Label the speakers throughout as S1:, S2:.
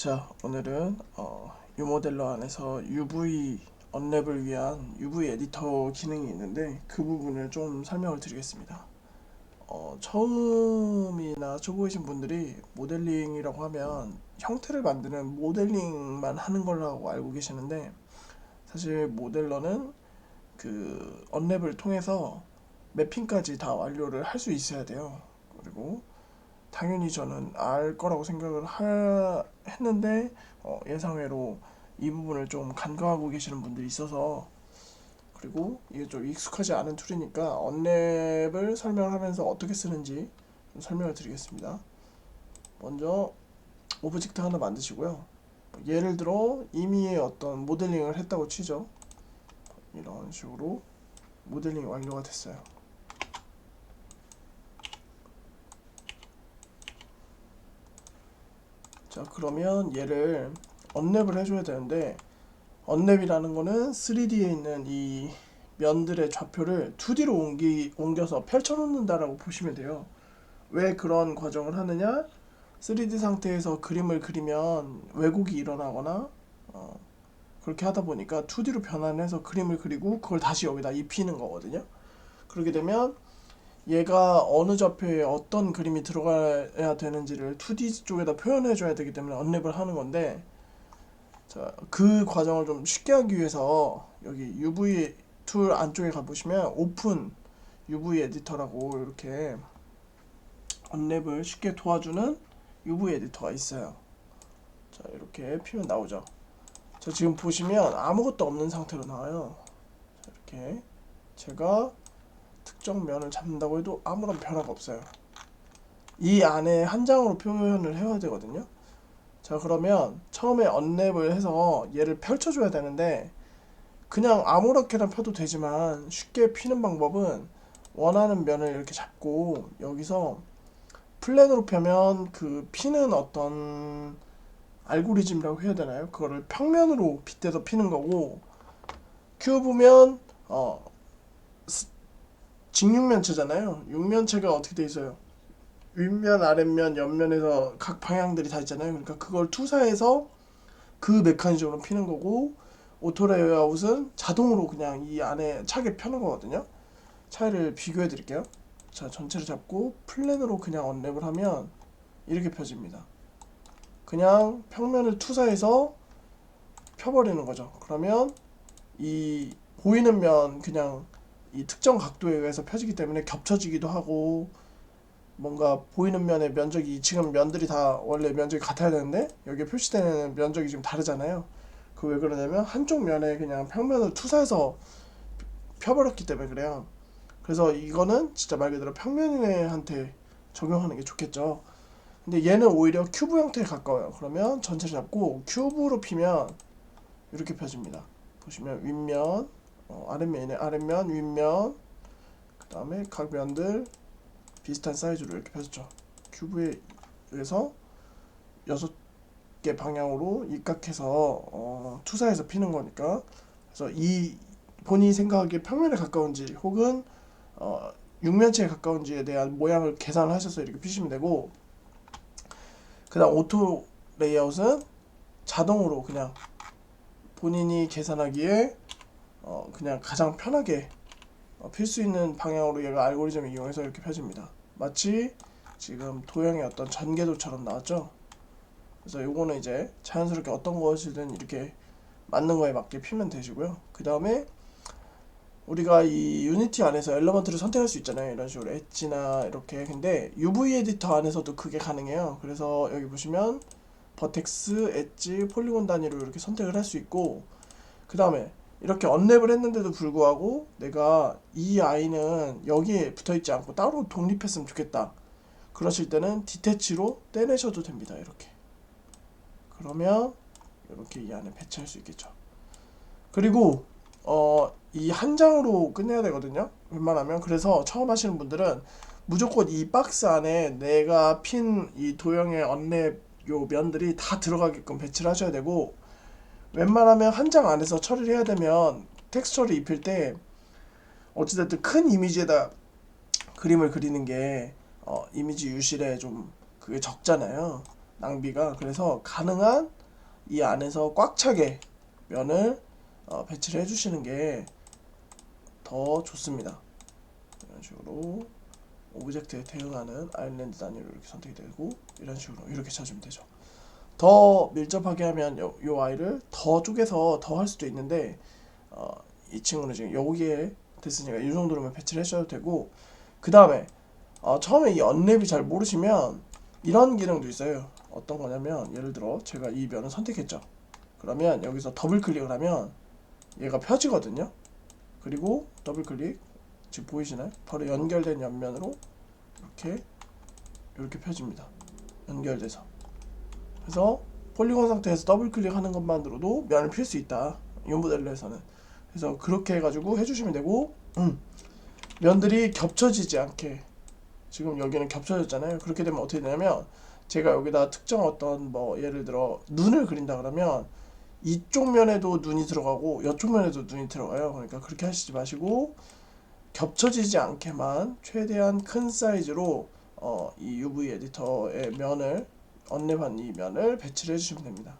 S1: 자, 오늘은 유모델러 안에서 UV 언랩을 위한 UV 에디터 기능이 있는데 그 부분을 좀 설명을 드리겠습니다. 처음이나 초보이신 분들이 모델링이라고 하면 형태를 만드는 모델링만 하는 걸로 알고 계시는데, 사실 모델러는 그 언랩을 통해서 매핑까지 다 완료를 할 수 있어야 돼요. 그리고 당연히 저는 알 거라고 생각을 했는데 예상외로 이 부분을 좀 간과하고 계시는 분들이 있어서, 그리고 이게 좀 익숙하지 않은 툴이니까 언랩을 설명하면서 어떻게 쓰는지 좀 설명을 드리겠습니다. 먼저 오브젝트 하나 만드시고요. 예를 들어 이미 어떤 모델링을 했다고 치죠. 이런 식으로 모델링이 완료가 됐어요. 자, 그러면 얘를 언랩을 해줘야 되는데, 언랩이라는 거는 3D에 있는 이 면들의 좌표를 2D로 옮겨서 펼쳐놓는다라고 보시면 돼요. 왜 그런 과정을 하느냐? 3D 상태에서 그림을 그리면 왜곡이 일어나거나 그렇게 하다 보니까 2D로 변환해서 그림을 그리고 그걸 다시 여기다 입히는 거거든요. 그렇게 되면 얘가 어느 좌표에 어떤 그림이 들어가야 되는지를 2D 쪽에다 표현해 줘야 되기 때문에 언랩을 하는 건데, 자, 그 과정을 좀 쉽게 하기 위해서 여기 UV 툴 안쪽에 가보시면 오픈 UV 에디터라고 이렇게 언랩을 쉽게 도와주는 UV 에디터가 있어요. 자, 이렇게 피면 나오죠. 자, 지금 보시면 아무것도 없는 상태로 나와요. 자, 이렇게 제가 특정 면을 잡는다고 해도 아무런 변화가 없어요. 이 안에 한 장으로 표현을 해야 되거든요. 자, 그러면 처음에 언랩을 해서 얘를 펼쳐줘야 되는데, 그냥 아무렇게나 펴도 되지만 쉽게 피는 방법은 원하는 면을 이렇게 잡고 여기서 플랜으로 펴면 그 피는 어떤 알고리즘이라고 해야 되나요? 그거를 평면으로 빗대서 피는 거고, 큐브면 직육면체잖아요. 육면체가 어떻게 돼 있어요? 윗면, 아랫면, 옆면에서 각 방향들이 다 있잖아요. 그러니까 그걸 투사해서 그 메커니즘으로 피는 거고, 오토 레이아웃은 자동으로 그냥 이 안에 차게 펴는 거거든요. 차이를 비교해 드릴게요. 자, 전체를 잡고 플랜으로 그냥 언랩을 하면 이렇게 펴집니다. 그냥 평면을 투사해서 펴버리는 거죠. 그러면 이 보이는 면 그냥 이 특정 각도에 의해서 펴지기 때문에 겹쳐지기도 하고, 뭔가 보이는 면의 면적이, 지금 면들이 다 원래 면적이 같아야 되는데 여기에 표시되는 면적이 지금 다르잖아요. 그 왜 그러냐면 한쪽 면에 그냥 평면을 투사해서 펴버렸기 때문에 그래요. 그래서 이거는 진짜 말 그대로 평면인한테 적용하는 게 좋겠죠. 근데 얘는 오히려 큐브 형태에 가까워요. 그러면 전체를 잡고 큐브로 피면 이렇게 펴집니다. 보시면 윗면, 아랫면이네. 아랫면, 윗면, 그 다음에 각 면들 비슷한 사이즈로 이렇게 펴졌죠. 큐브에 의해서 6개 방향으로 입각해서 투사해서 피는 거니까. 그래서 이 본인이 생각하기에 평면에 가까운지 혹은 어, 육면체에 가까운지에 대한 모양을 계산을 하셔서 이렇게 피시면 되고, 그 다음 오토 레이아웃은 자동으로 그냥 본인이 계산하기에 그냥 가장 편하게 필 수 있는 방향으로 얘가 알고리즘을 이용해서 이렇게 펴집니다. 마치 지금 도형의 어떤 전개도처럼 나왔죠. 그래서 요거는 이제 자연스럽게 어떤 것이든 이렇게 맞는 거에 맞게 피면 되시고요. 그 다음에 우리가 이 유니티 안에서 엘러먼트를 선택할 수 있잖아요. 이런 식으로 엣지나 이렇게. 근데 UV 에디터 안에서도 그게 가능해요. 그래서 여기 보시면 버텍스, 엣지, 폴리곤 단위로 이렇게 선택을 할 수 있고, 그 다음에 이렇게 언랩을 했는데도 불구하고 내가 이 아이는 여기에 붙어있지 않고 따로 독립했으면 좋겠다, 그러실 때는 디태치로 떼내셔도 됩니다. 이렇게. 그러면 이렇게 이 안에 배치할 수 있겠죠. 그리고 이 한 장으로 끝내야 되거든요, 웬만하면. 그래서 처음 하시는 분들은 무조건 이 박스 안에 내가 핀 이 도형의 언랩 요 면들이 다 들어가게끔 배치를 하셔야 되고, 웬만하면 한 장 안에서 처리를 해야 되면 텍스처를 입힐 때 어찌됐든 큰 이미지에다 그림을 그리는 게 이미지 유실에 좀 그게 적잖아요. 낭비가. 그래서 가능한 이 안에서 꽉 차게 면을 배치를 해주시는 게 더 좋습니다. 이런 식으로 오브젝트에 대응하는 아일랜드 단위로 이렇게 선택이 되고 이런 식으로 이렇게 찾으면 되죠. 더 밀접하게 하면 요 아이를 더 쪼개서 더 할 수도 있는데 이 친구는 지금 여기에 됐으니까 이 정도로만 배치를 해주셔도 되고, 그 다음에 처음에 이 언랩이 잘 모르시면 이런 기능도 있어요. 어떤 거냐면 예를 들어 제가 이 면을 선택했죠. 그러면 여기서 더블 클릭을 하면 얘가 펴지거든요. 그리고 더블 클릭, 지금 보이시나요? 바로 연결된 옆면으로 이렇게 펴집니다. 연결돼서. 그래서 폴리곤 상태에서 더블 클릭하는 것만으로도 면을 필 수 있다, 이 모델로에서는. 그래서 그렇게 해가지고 해주시면 되고, 면들이 겹쳐지지 않게, 지금 여기는 겹쳐졌잖아요. 그렇게 되면 어떻게 되냐면 제가 여기다 특정 어떤 뭐 예를 들어 눈을 그린다 그러면 이쪽 면에도 눈이 들어가고 이쪽 면에도 눈이 들어가요. 그러니까 그렇게 하시지 마시고 겹쳐지지 않게만 최대한 큰 사이즈로 이 UV 에디터의 면을, 언랩한 이 면을 배치를 해주시면 됩니다.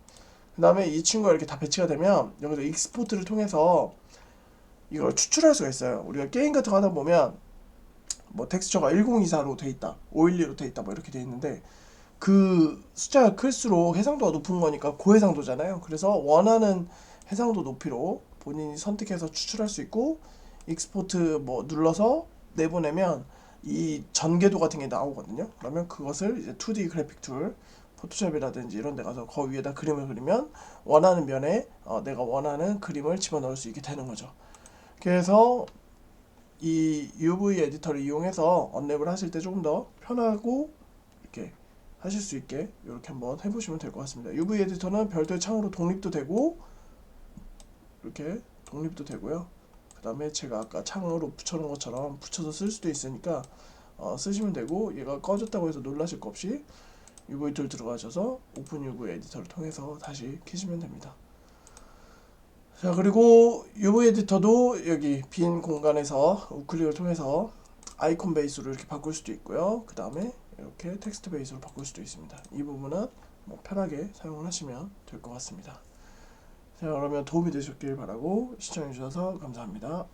S1: 그 다음에 이 친구가 이렇게 다 배치가 되면 여기서 익스포트를 통해서 이걸 추출할 수가 있어요. 우리가 게임 같은 거 하다 보면 뭐 텍스처가 1024로 돼 있다, 512로 돼 있다, 뭐 이렇게 돼 있는데 그 숫자가 클수록 해상도가 높은 거니까 고해상도잖아요. 그래서 원하는 해상도 높이로 본인이 선택해서 추출할 수 있고, 익스포트 뭐 눌러서 내보내면 이 전개도 같은 게 나오거든요. 그러면 그것을 이제 2D 그래픽 툴, 포토샵이라든지 이런 데 가서 그 위에다 그림을 그리면 원하는 면에 내가 원하는 그림을 집어넣을 수 있게 되는 거죠. 그래서 이 UV 에디터를 이용해서 언랩을 하실 때 조금 더 편하고 이렇게 하실 수 있게 이렇게 한번 해보시면 될 것 같습니다. UV 에디터는 별도의 창으로 독립도 되고, 이렇게 독립도 되고요. 그 다음에 제가 아까 창으로 붙여놓은 것처럼 붙여서 쓸 수도 있으니까 쓰시면 되고, 얘가 꺼졌다고 해서 놀라실 거 없이 UV 툴 들어가셔서 오픈 UV 에디터를 통해서 다시 켜시면 됩니다. 자, 그리고 UV 에디터도 여기 빈 공간에서 우클릭을 통해서 아이콘 베이스로 이렇게 바꿀 수도 있고요. 그 다음에 이렇게 텍스트 베이스로 바꿀 수도 있습니다. 이 부분은 뭐 편하게 사용을 하시면 될 것 같습니다. 자, 그러면 도움이 되셨길 바라고 시청해 주셔서 감사합니다.